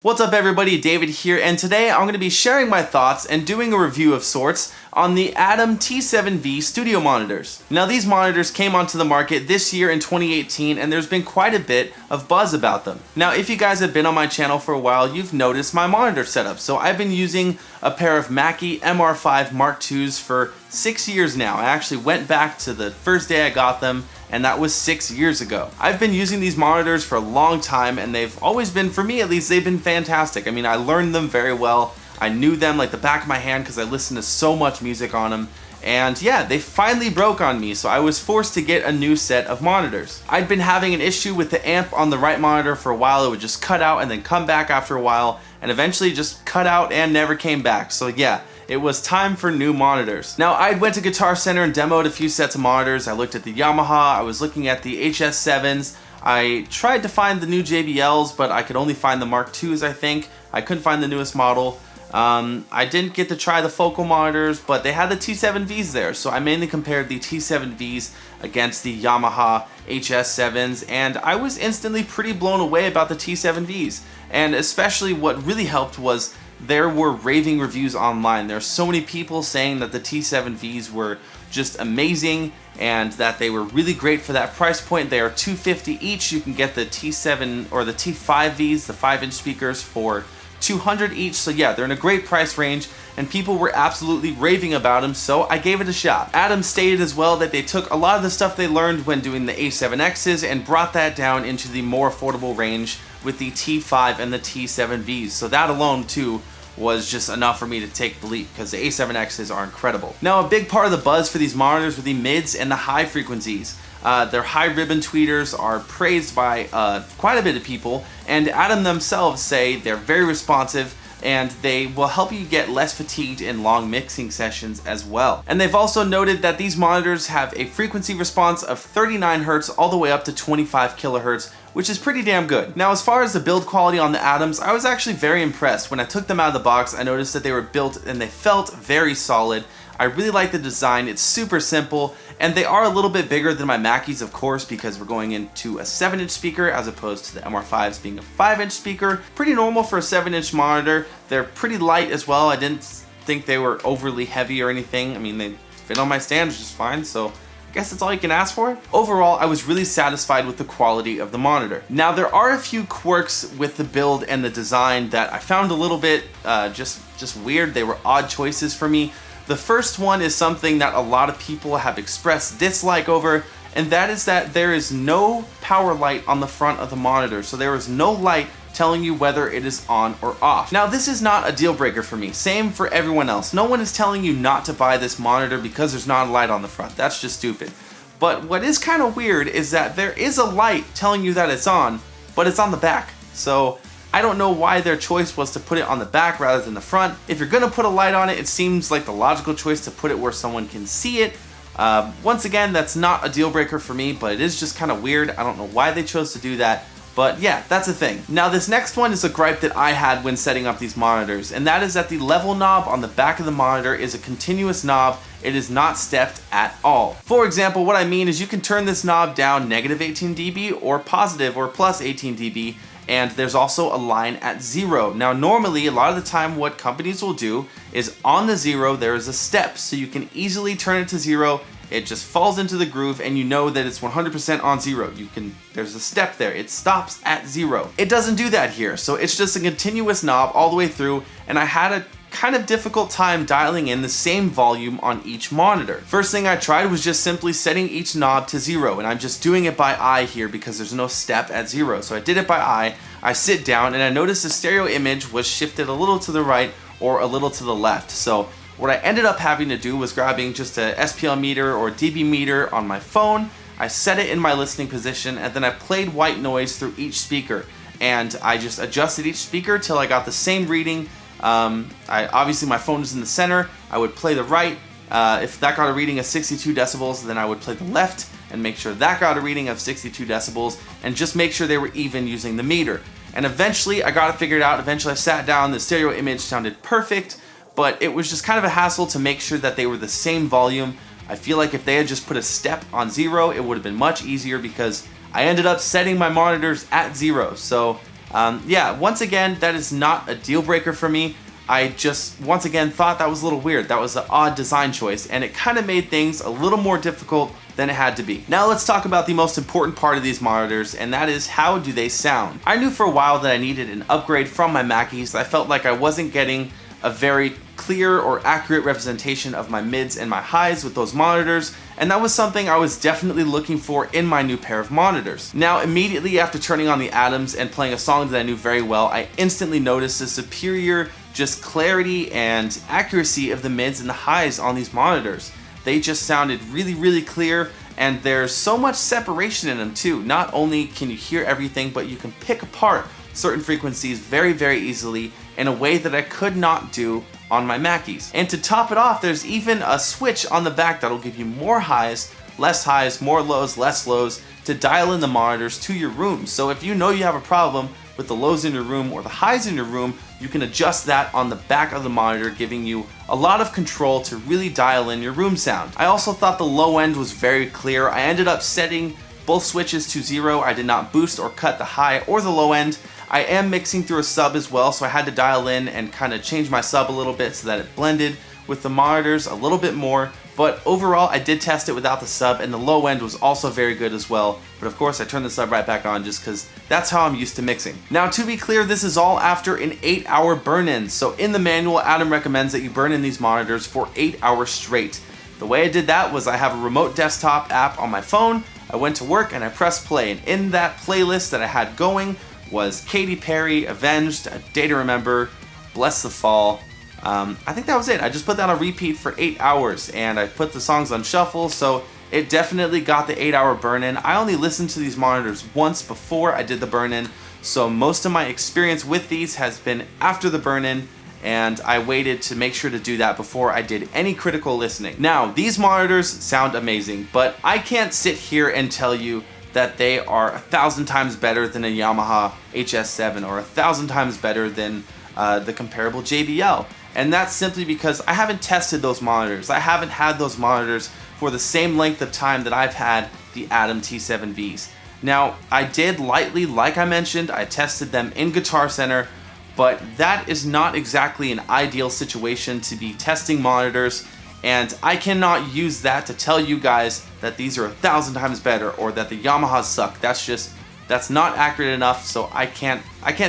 What's up everybody, David here, and today I'm going to be sharing my thoughts and doing a review of sorts on the Atom T7V studio monitors. Now these monitors came onto the market this year in 2018 and there's been quite a bit of buzz about them. Now if you guys have been on my channel for a while, you've noticed my monitor setup. So I've been using a pair of Mackie MR5 Mark IIs for 6 years now. I actually went back to the first day I got them, and that was 6 years ago. I've been using these monitors for a long time and they've always been, for me at least, they've been fantastic. I mean, I learned them very well. I knew them like the back of my hand because I listened to so much music on them. And yeah, they finally broke on me, so I was forced to get a new set of monitors. I'd been having an issue with the amp on the right monitor for a while. It would just cut out and then come back after a while, and eventually just cut out and never came back. So yeah, it was time for new monitors. Now I went to Guitar Center and demoed a few sets of monitors. I looked at the Yamaha, I was looking at the HS7s, I tried to find the new JBLs, but I could only find the Mark IIs, I think. I couldn't find the newest model. I didn't get to try the focal monitors, but they had the T7Vs there, so I mainly compared the T7Vs against the Yamaha HS7s, and I was instantly pretty blown away about the T7Vs. And especially what really helped was there were raving reviews online. There are so many people saying that the T7Vs were just amazing and that they were really great for that price point. They are $250 each. You can get the T7 or the T5Vs, the 5-inch speakers, for $200 each. So yeah, they're in a great price range and people were absolutely raving about them, so I gave it a shot. Atom stated as well that they took a lot of the stuff they learned when doing the A7Xs and brought that down into the more affordable range with the T5 and the T7Vs. So that alone too was just enough for me to take the leap, because the A7Xs are incredible. Now a big part of the buzz for these monitors were the mids and the high frequencies. Their high ribbon tweeters are praised by quite a bit of people, and Atom themselves say they're very responsive and they will help you get less fatigued in long mixing sessions as well. And they've also noted that these monitors have a frequency response of 39 Hz all the way up to 25 kHz, which is pretty damn good. Now as far as the build quality on the Atoms, I was actually very impressed. When I took them out of the box, I noticed that they were built and they felt very solid. I really like the design, it's super simple, and they are a little bit bigger than my Mackies, of course, because we're going into a 7-inch speaker as opposed to the MR5s being a 5-inch speaker. Pretty normal for a 7-inch monitor. They're pretty light as well. I didn't think they were overly heavy or anything. I mean, they fit on my stand just fine, so I guess that's all you can ask for. Overall, I was really satisfied with the quality of the monitor. Now, there are a few quirks with the build and the design that I found a little bit just weird. They were odd choices for me. The first one is something that a lot of people have expressed dislike over, and that is that there is no power light on the front of the monitor. So there is no light telling you whether it is on or off. Now this is not a deal breaker for me. Same for everyone else. No one is telling you not to buy this monitor because there's not a light on the front. That's just stupid. But what is kind of weird is that there is a light telling you that it's on, but it's on the back. So I don't know why their choice was to put it on the back rather than the front. If you're gonna put a light on it, it seems like the logical choice to put it where someone can see it. Once again, that's not a deal breaker for me, but it is just kind of weird. I don't know why they chose to do that, but yeah, that's a thing. Now this next one is a gripe that I had when setting up these monitors, and that is that the level knob on the back of the monitor is a continuous knob. It is not stepped at all. For example, what I mean is you can turn this knob down -18 dB or positive or plus 18 dB, and there's also a line at 0. Now normally, a lot of the time what companies will do is on the 0 there is a step, so you can easily turn it to 0. It just falls into the groove and you know that it's 100% on 0. There's a step there, it stops at 0. It doesn't do that here, so it's just a continuous knob all the way through, and I had a kind of difficult time dialing in the same volume on each monitor. First thing I tried was just simply setting each knob to 0, and I'm just doing it by eye here because there's no step at 0. So I did it by eye, I sit down, and I noticed the stereo image was shifted a little to the right or a little to the left. So what I ended up having to do was grabbing just a SPL meter or dB meter on my phone. I set it in my listening position, and then I played white noise through each speaker, and I just adjusted each speaker till I got the same reading. Obviously my phone is in the center. I would play the right. If that got a reading of 62 decibels, then I would play the left and make sure that got a reading of 62 decibels and just make sure they were even using the meter. And eventually I got it figured out. Eventually I sat down, the stereo image sounded perfect, but it was just kind of a hassle to make sure that they were the same volume. I feel like if they had just put a step on 0, it would have been much easier because I ended up setting my monitors at 0. So Yeah, once again, that is not a deal breaker for me. I just, once again, thought that was a little weird. That was an odd design choice, and it kind of made things a little more difficult than it had to be. Now let's talk about the most important part of these monitors, and that is how do they sound. I knew for a while that I needed an upgrade from my Mackies. I felt like I wasn't getting a very clear or accurate representation of my mids and my highs with those monitors, and that was something I was definitely looking for in my new pair of monitors. Now, immediately after turning on the Atoms and playing a song that I knew very well, I instantly noticed the superior just clarity and accuracy of the mids and the highs on these monitors. They just sounded really, really clear, and there's so much separation in them too. Not only can you hear everything, but you can pick apart certain frequencies very, very easily in a way that I could not do on my Mackies. And to top it off, there's even a switch on the back that'll give you more highs, more lows, less lows, to dial in the monitors to your room. So if you know you have a problem with the lows in your room or the highs in your room, you can adjust that on the back of the monitor, giving you a lot of control to really dial in your room sound. I also thought the low end was very clear. I ended up setting both switches to 0. I did not boost or cut the high or the low end. I am mixing through a sub as well, so I had to dial in and kind of change my sub a little bit so that it blended with the monitors a little bit more. But overall, I did test it without the sub, and the low end was also very good as well. But of course, I turned the sub right back on just because that's how I'm used to mixing. Now, to be clear, this is all after an 8-hour burn-in. So in the manual, Adam recommends that you burn in these monitors for 8 hours straight. The way I did that was I have a remote desktop app on my phone. I went to work and I pressed play, and in that playlist that I had going was Katy Perry, Avenged, A Day to Remember, Bless the Fall. I think that was it. I just put that on repeat for 8 hours, and I put the songs on shuffle, so it definitely got the 8-hour burn-in. I only listened to these monitors once before I did the burn-in, so most of my experience with these has been after the burn-in, and I waited to make sure to do that before I did any critical listening. Now, these monitors sound amazing, but I can't sit here and tell you that they are 1,000 times better than a Yamaha HS7 or 1,000 times better than the comparable JBL. And that's simply because I haven't tested those monitors. I haven't had those monitors for the same length of time that I've had the Adam T7Vs. Now, I did lightly, like I mentioned, I tested them in Guitar Center, but that is not exactly an ideal situation to be testing monitors, and I cannot use that to tell you guys that these are 1,000 times better or that the Yamahas suck. That's not accurate enough, so I can't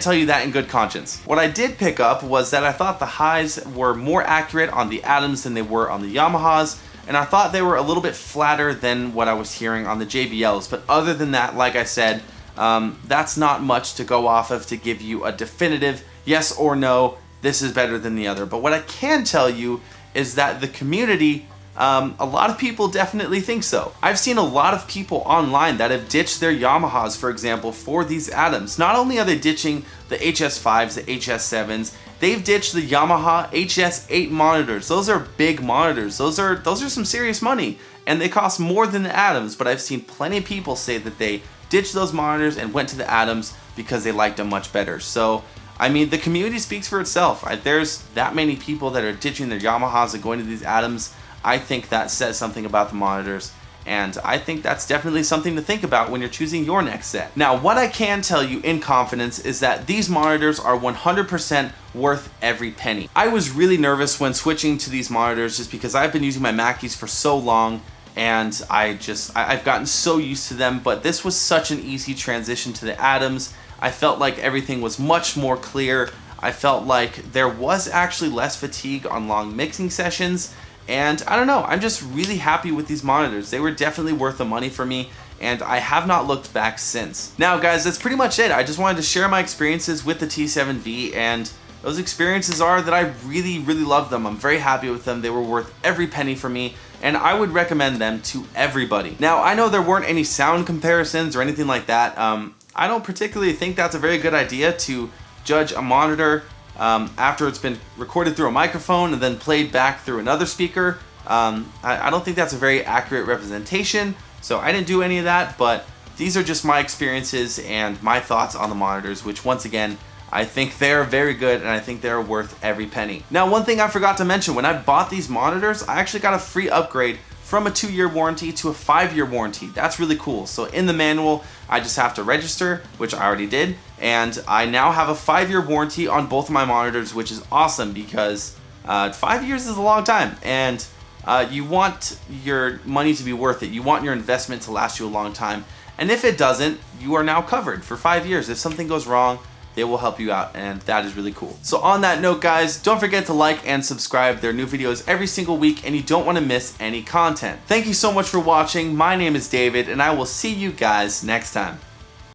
tell you that in good conscience. What I did pick up was that I thought the highs were more accurate on the Adams than they were on the Yamahas, and I thought they were a little bit flatter than what I was hearing on the JBLs. But other than that, like I said, that's not much to go off of to give you a definitive yes or no, this is better than the other. But what I can tell you is that the community, a lot of people definitely think so. I've seen a lot of people online that have ditched their Yamahas, for example, for these Adams. Not only are they ditching the HS5s, the HS7s, they've ditched the Yamaha HS8 monitors. Those are big monitors. Those are some serious money, and they cost more than the Adams, but I've seen plenty of people say that they ditched those monitors and went to the Adams because they liked them much better. So, I mean, the community speaks for itself. There's that many people that are ditching their Yamahas and going to these Adams. I think that says something about the monitors, and I think that's definitely something to think about when you're choosing your next set. Now, what I can tell you in confidence is that these monitors are 100% worth every penny. I was really nervous when switching to these monitors just because I've been using my Mackies for so long, and I've gotten so used to them, but this was such an easy transition to the Adams. I felt like everything was much more clear. I felt like there was actually less fatigue on long mixing sessions, and I don't know, I'm just really happy with these monitors. They were definitely worth the money for me, and I have not looked back since. Now guys, that's pretty much it. I just wanted to share my experiences with the T7V, and those experiences are that I really, really love them. I'm very happy with them. They were worth every penny for me, and I would recommend them to everybody. Now, I know there weren't any sound comparisons or anything like that. I don't particularly think that's a very good idea to judge a monitor after it's been recorded through a microphone and then played back through another speaker. I don't think that's a very accurate representation, so I didn't do any of that, but these are just my experiences and my thoughts on the monitors, which once again, I think they're very good, and I think they're worth every penny. Now, one thing I forgot to mention, when I bought these monitors, I actually got a free upgrade from a 2-year warranty to a 5-year warranty. That's really cool. So in the manual, I just have to register, which I already did, and I now have a 5-year warranty on both of my monitors, which is awesome because 5 years is a long time, and you want your money to be worth it. You want your investment to last you a long time. And if it doesn't, you are now covered for 5 years. If something goes wrong, they will help you out, and that is really cool. So on that note, guys, don't forget to like and subscribe. There are new videos every single week, and you don't want to miss any content. Thank you so much for watching. My name is David, and I will see you guys next time.